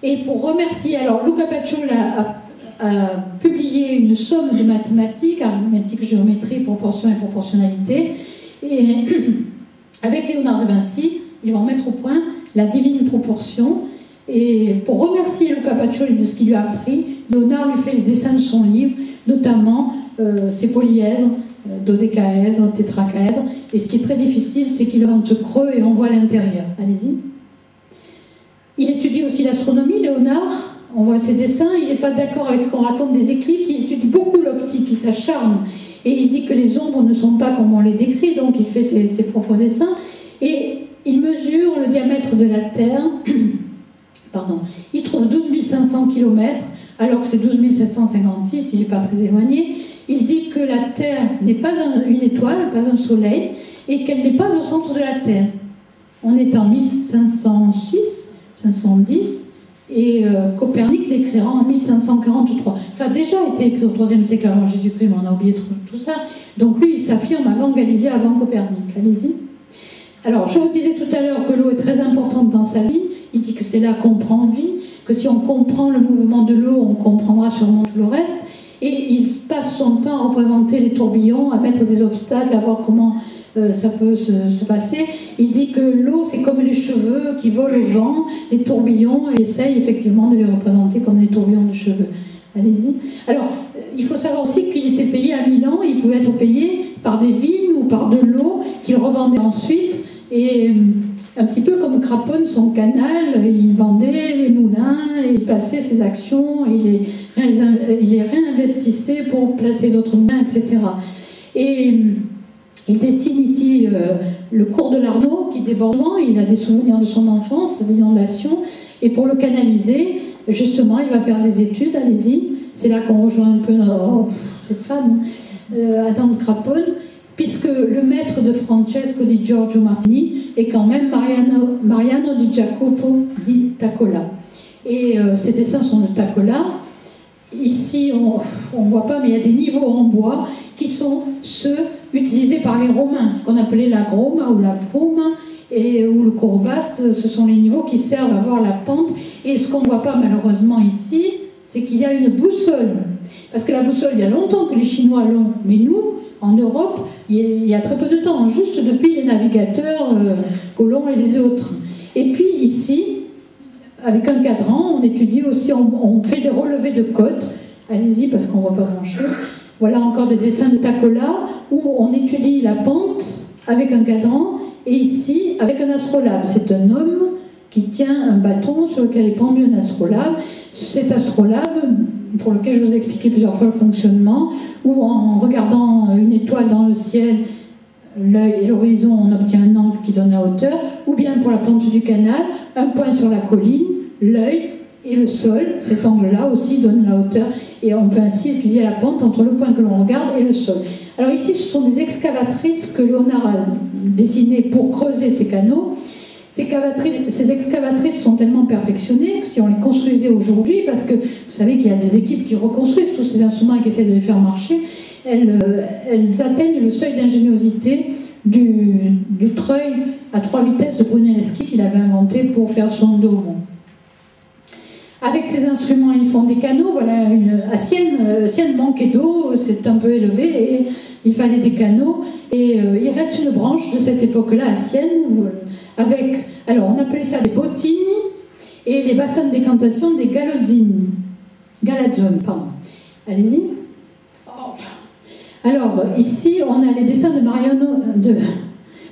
Et pour remercier, alors Luca Pacioli a publié une somme de mathématiques, arithmétique, géométrie, proportion et proportionnalité, et avec Léonard de Vinci, ils vont mettre au point la divine proportion. Et pour remercier Luca Pacioli de ce qu'il lui a appris, Léonard lui fait les dessins de son livre, notamment ses polyèdres, dodécaèdres, tétracaèdres. Et ce qui est très difficile, c'est qu'il rentre creux et on voit l'intérieur. Allez-y. Il étudie aussi l'astronomie, Léonard. On voit ses dessins, il n'est pas d'accord avec ce qu'on raconte des éclipses, il étudie beaucoup l'optique, il s'acharne. Et il dit que les ombres ne sont pas comme on les décrit, donc il fait ses propres dessins. Et il mesure le diamètre de la Terre. Pardon, il trouve 12 500 km, alors que c'est 12 756, il n'est pas très éloigné. Il dit que la Terre n'est pas une étoile, pas un soleil, et qu'elle n'est pas au centre de la Terre. On est en 1506, 510, et Copernic l'écrira en 1543. Ça a déjà été écrit au IIIe siècle avant Jésus-Christ, mais on a oublié tout ça. Donc lui, il s'affirme avant Galilée, avant Copernic. Allez-y. Alors, je vous disais tout à l'heure que l'eau est très importante dans sa vie. Il dit que c'est là qu'on prend vie, que si on comprend le mouvement de l'eau, on comprendra sûrement tout le reste. Et il passe son temps à représenter les tourbillons, à mettre des obstacles, à voir comment ça peut se passer. Il dit que l'eau, c'est comme les cheveux qui volent au vent, les tourbillons, et essaye effectivement de les représenter comme des tourbillons de cheveux. Allez-y. Alors, il faut savoir aussi qu'il était payé à Milan, il pouvait être payé par des vignes ou par de l'eau qu'il revendait ensuite, et un petit peu comme Craponne, son canal, il vendait les moulins, il passait ses actions, il les réinvestissait pour placer d'autres moulins, etc. Et il dessine ici le cours de l'Arno qui déborde, il a des souvenirs de son enfance, d'inondation, et pour le canaliser, justement, il va faire des études, allez-y, c'est là qu'on rejoint un peu, oh, c'est fan, Adam Craponne, puisque le maître de Francesco di Giorgio Martini est quand même Mariano di Jacopo di Taccola. Et ces dessins sont de Taccola. Ici, on ne voit pas, mais il y a des niveaux en bois qui sont ceux utilisés par les Romains, qu'on appelait la groma ou la groma, ou le corobaste. Ce sont les niveaux qui servent à voir la pente. Et ce qu'on ne voit pas malheureusement ici, c'est qu'il y a une boussole. Parce que la boussole, il y a longtemps que les Chinois l'ont, mais nous, en Europe, il y a très peu de temps, juste depuis les navigateurs, Colomb et les autres. Et puis ici, avec un cadran, on étudie aussi, on fait des relevés de côte. Allez-y, parce qu'on ne voit pas grand-chose. Voilà encore des dessins de Taccola, où on étudie la pente avec un cadran, et ici, avec un astrolabe. C'est un homme qui tient un bâton sur lequel est pendu un astrolabe. Cet astrolabe, pour lequel je vous ai expliqué plusieurs fois le fonctionnement, où en regardant une étoile dans le ciel, l'œil et l'horizon, on obtient un angle qui donne la hauteur, ou bien pour la pente du canal, un point sur la colline, l'œil et le sol, cet angle-là aussi donne la hauteur, et on peut ainsi étudier la pente entre le point que l'on regarde et le sol. Alors ici, ce sont des excavatrices que Léonard a dessinées pour creuser ces canaux. Ces excavatrices sont tellement perfectionnées que si on les construisait aujourd'hui, parce que vous savez qu'il y a des équipes qui reconstruisent tous ces instruments et qui essaient de les faire marcher, elles atteignent le seuil d'ingéniosité du treuil à 3 vitesses de Brunelleschi qu'il avait inventé pour faire son dos rond. Avec ces instruments, ils font des canaux. Voilà, à Sienne manquait d'eau, c'est un peu élevé, et il fallait des canaux. Et il reste une branche de cette époque-là à Sienne, avec, alors on appelait ça des bottines, et les bassins de décantation des galazzoni. Galazzoni, pardon. Allez-y. Alors, ici, on a les dessins de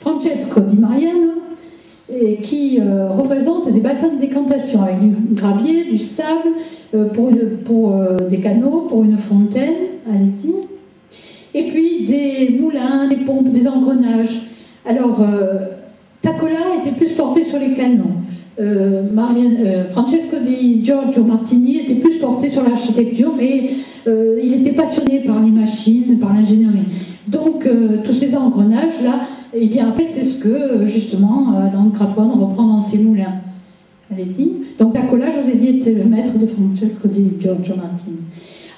Francesco di Mariano, qui représentent des bassins de décantation avec du gravier, du sable, pour des canaux, pour une fontaine, allez-y. Et puis des moulins, des pompes, des engrenages. Alors, Taccola était plus porté sur les canaux. Francesco di Giorgio Martini était plus porté sur l'architecture, mais il était passionné par les machines, par l'ingénierie. Donc, tous ces engrenages-là, et bien après, c'est ce que, justement, Adam Craponne reprend dans ses moulins. Allez-y. Donc, Taccola, je vous ai dit, était le maître de Francesco di Giorgio Martini.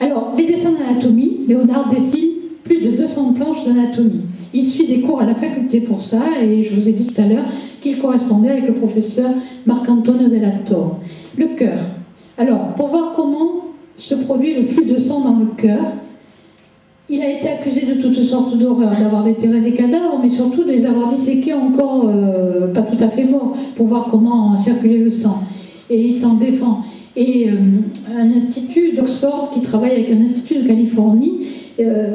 Alors, les dessins d'anatomie, Léonard dessine plus de 200 planches d'anatomie. Il suit des cours à la faculté pour ça, et je vous ai dit tout à l'heure qu'il correspondait avec le professeur Marcantonio della Torre. Le cœur. Alors, pour voir comment se produit le flux de sang dans le cœur, il a été accusé de toutes sortes d'horreurs, d'avoir déterré des cadavres, mais surtout de les avoir disséqués encore pas tout à fait morts, pour voir comment circulait le sang. Et il s'en défend. Et un institut d'Oxford qui travaille avec un institut de Californie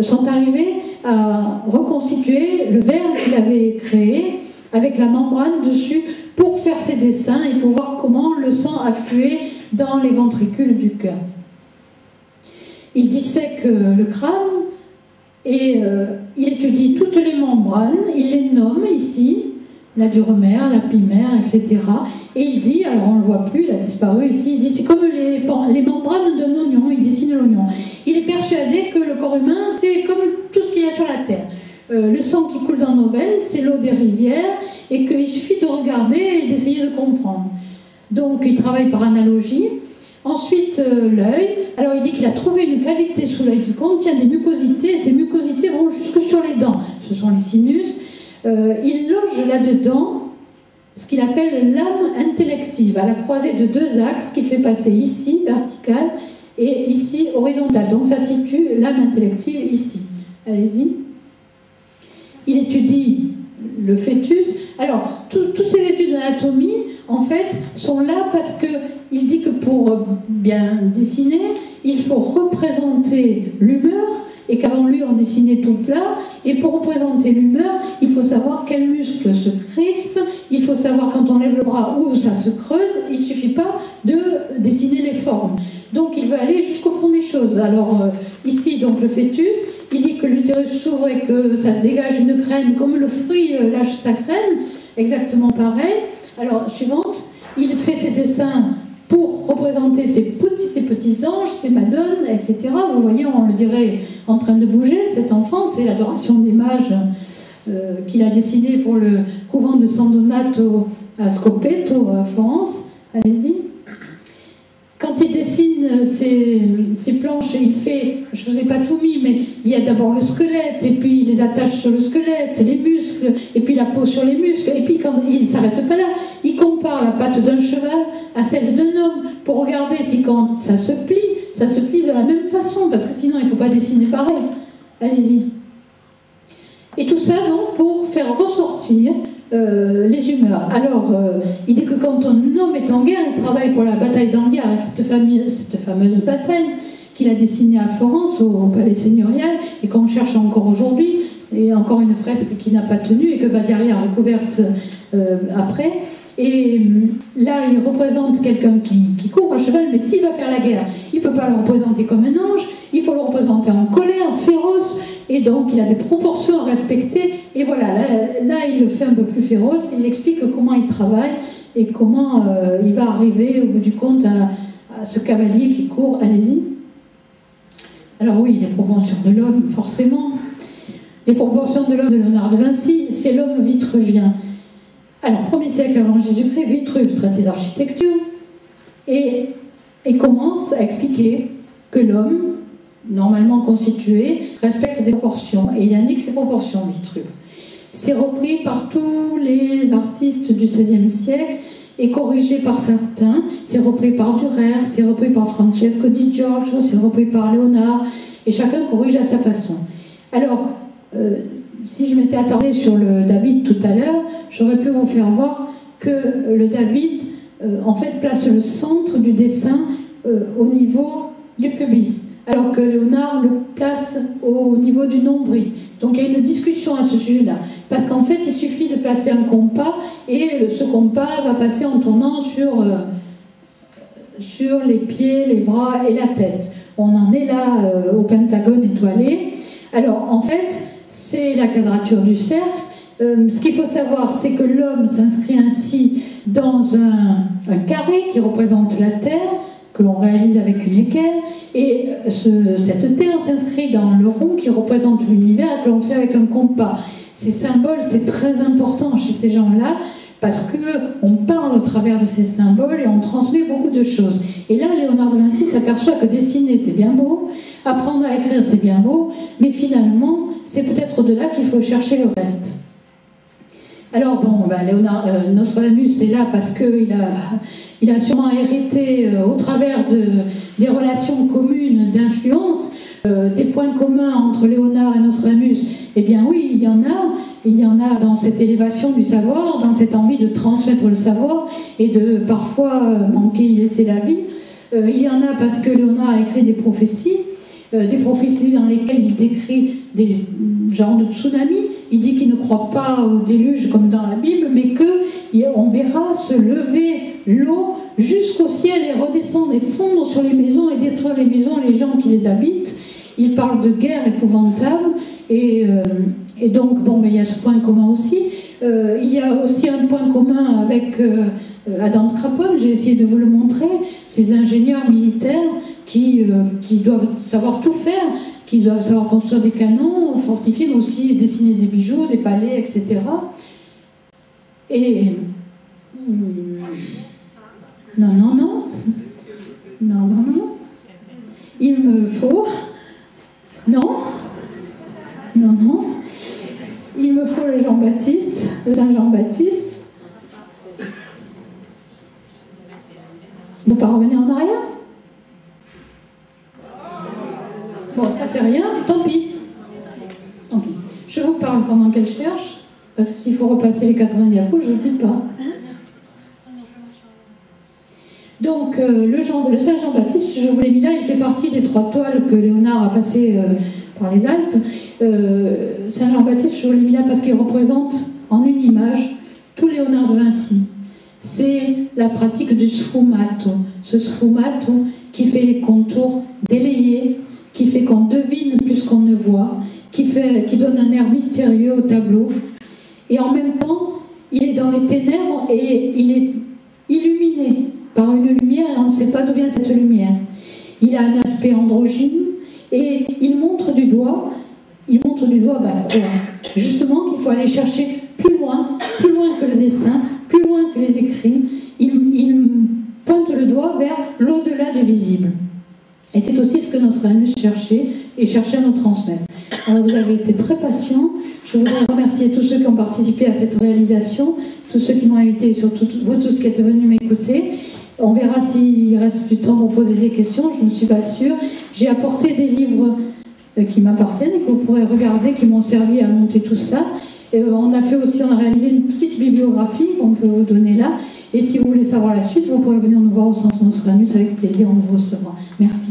sont arrivés à reconstituer le verre qu'il avait créé avec la membrane dessus pour faire ses dessins et pour voir comment le sang affluait dans les ventricules du cœur. Il dissèque le crâne et il étudie toutes les membranes, il les nomme ici, la duromère, la pimère, etc. Et il dit, alors on ne le voit plus, il a disparu ici, il dit c'est comme les membranes d'un oignon, il dessine l'oignon. Il est persuadé que le corps humain, c'est comme tout ce qu'il y a sur la Terre. Le sang qui coule dans nos veines, c'est l'eau des rivières, et qu'il suffit de regarder et d'essayer de comprendre. Donc il travaille par analogie. Ensuite, l'œil. Alors il dit qu'il a trouvé une cavité sous l'œil qui contient des mucosités, et ces mucosités vont jusque sur les dents. Ce sont les sinus. Il loge là-dedans ce qu'il appelle l'âme intellective, à la croisée de deux axes qu'il fait passer ici, vertical, et ici, horizontal. Donc ça situe l'âme intellective ici. Allez-y. Il étudie le fœtus. Alors, toutes ces études d'anatomie, en fait, sont là parce qu'il dit que pour bien dessiner, il faut représenter l'humeur, et qu'avant lui, on dessinait tout plat. Et pour représenter l'humeur, il faut savoir quel muscle se crispe, il faut savoir quand on lève le bras où ça se creuse. Il ne suffit pas de dessiner les formes. Donc, il veut aller jusqu'au fond des choses. Alors, ici, donc, le fœtus, il dit que l'utérus s'ouvre et que ça dégage une graine, comme le fruit lâche sa graine, exactement pareil. Alors, suivante, il fait ses dessins pour représenter ces petits anges, ces madones, etc. Vous voyez, on le dirait en train de bouger, cet enfant, c'est l'adoration des mages qu'il a dessiné pour le couvent de San Donato à Scopeto, à Florence. Allez-y. Quand il dessine ces planches, il fait, je ne vous ai pas tout mis, mais il y a d'abord le squelette, et puis il les attache sur le squelette, les muscles, et puis la peau sur les muscles, et puis quand il ne s'arrête pas là, il compare la patte d'un cheval à celle d'un homme, pour regarder si quand ça se plie de la même façon, parce que sinon il ne faut pas dessiner pareil. Allez-y. Et tout ça donc pour faire ressortir les humeurs. Alors, il dit que quand un homme est en guerre, il travaille pour la bataille d'Anghiare, cette fameuse bataille qu'il a dessinée à Florence, au palais seigneurial, et qu'on cherche encore aujourd'hui, et encore une fresque qui n'a pas tenu, et que Vasari a recouverte après. Et là, il représente quelqu'un qui court à cheval, mais s'il va faire la guerre, il ne peut pas le représenter comme un ange, il faut le représenter en colère, féroce, et donc il a des proportions à respecter. Et voilà, là il le fait un peu plus féroce, il explique comment il travaille et comment il va arriver au bout du compte à ce cavalier qui court. Allez-y. Alors oui, les proportions de l'homme, forcément. Les proportions de l'homme de Léonard de Vinci, c'est l'homme vitruvien. Alors, 1er siècle avant Jésus-Christ, Vitruve, traité d'architecture, et commence à expliquer que l'homme, normalement constitué, respecte des proportions. Et il indique ces proportions, Vitruve. C'est repris par tous les artistes du XVIe siècle et corrigé par certains. C'est repris par Dürer, c'est repris par Francesco di Giorgio, c'est repris par Léonard, et chacun corrige à sa façon. Alors, si je m'étais attardée sur le David tout à l'heure, j'aurais pu vous faire voir que le David, en fait, place le centre du dessin au niveau du pubis, alors que Léonard le place au niveau du nombril. Donc il y a une discussion à ce sujet-là, parce qu'en fait, il suffit de placer un compas, et ce compas va passer en tournant sur les pieds, les bras et la tête. On en est là au pentagone étoilé. Alors, en fait, c'est la quadrature du cercle. Ce qu'il faut savoir, c'est que l'homme s'inscrit ainsi dans un carré qui représente la Terre, que l'on réalise avec une équerre, et cette Terre s'inscrit dans le rond qui représente l'univers, que l'on fait avec un compas. Ces symboles, c'est très important chez ces gens-là, parce qu'on parle au travers de ces symboles et on transmet beaucoup de choses. Et là, Léonard de Vinci s'aperçoit que dessiner, c'est bien beau, apprendre à écrire, c'est bien beau, mais finalement, c'est peut-être au-delà qu'il faut chercher le reste. Alors bon, ben, Léonard Nostradamus est là parce qu'il a sûrement hérité au travers des relations communes d'influence, des points communs entre Léonard et Nostradamus. Eh bien oui, il y en a. Il y en a dans cette élévation du savoir, dans cette envie de transmettre le savoir et de parfois manquer y laisser la vie. Il y en a parce que Léonard a écrit des prophéties dans lesquelles il décrit des genres de tsunamis. Il dit qu'il ne croit pas au déluge comme dans la Bible, mais qu'on verra se lever l'eau jusqu'au ciel et redescendre et fondre sur les maisons et détruire les maisons et les gens qui les habitent. Il parle de guerre épouvantable et donc, bon, mais il y a ce point commun aussi. Il y a aussi un point commun avec Adam Craponne, j'ai essayé de vous le montrer, ces ingénieurs militaires qui doivent savoir tout faire, qui doivent savoir construire des canons, fortifier, mais aussi dessiner des bijoux, des palais, etc. Et... Non. Il me faut... Non. Il me faut le Jean-Baptiste, le Saint-Jean-Baptiste. On ne peut pas revenir en arrière? Bon, ça fait rien, tant pis. Je vous parle pendant qu'elle cherche, parce que s'il faut repasser les 80 diapos, je ne dis pas. Donc, le Saint-Jean-Baptiste, je vous l'ai mis là, il fait partie des 3 toiles que Léonard a passées par les Alpes. Saint-Jean-Baptiste, je vous l'ai mis là parce qu'il représente en une image tout Léonard de Vinci. C'est la pratique du sfumato. Ce sfumato qui fait les contours délayés, qui fait qu'on devine plus qu'on ne voit, qui donne un air mystérieux au tableau. Et en même temps, il est dans les ténèbres et il est illuminé par une lumière et on ne sait pas d'où vient cette lumière. Il a un aspect androgyne et il montre du doigt quoi? Justement qu'il faut aller chercher plus loin que le dessin, plus loin que les écrits. Il pointe le doigt vers l'au-delà du visible. Et c'est aussi ce que Nostradamus cherchait et cherchait à nous transmettre. Alors vous avez été très patients. Je voudrais remercier tous ceux qui ont participé à cette réalisation, tous ceux qui m'ont invité et surtout vous tous qui êtes venus m'écouter. On verra s'il reste du temps pour poser des questions, je ne suis pas sûre. J'ai apporté des livres qui m'appartiennent et que vous pourrez regarder, qui m'ont servi à monter tout ça. On a réalisé une petite bibliographie qu'on peut vous donner là. Et si vous voulez savoir la suite, vous pourrez venir nous voir au Centre Nostradamus, avec plaisir, on vous recevra. Merci.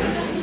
Pas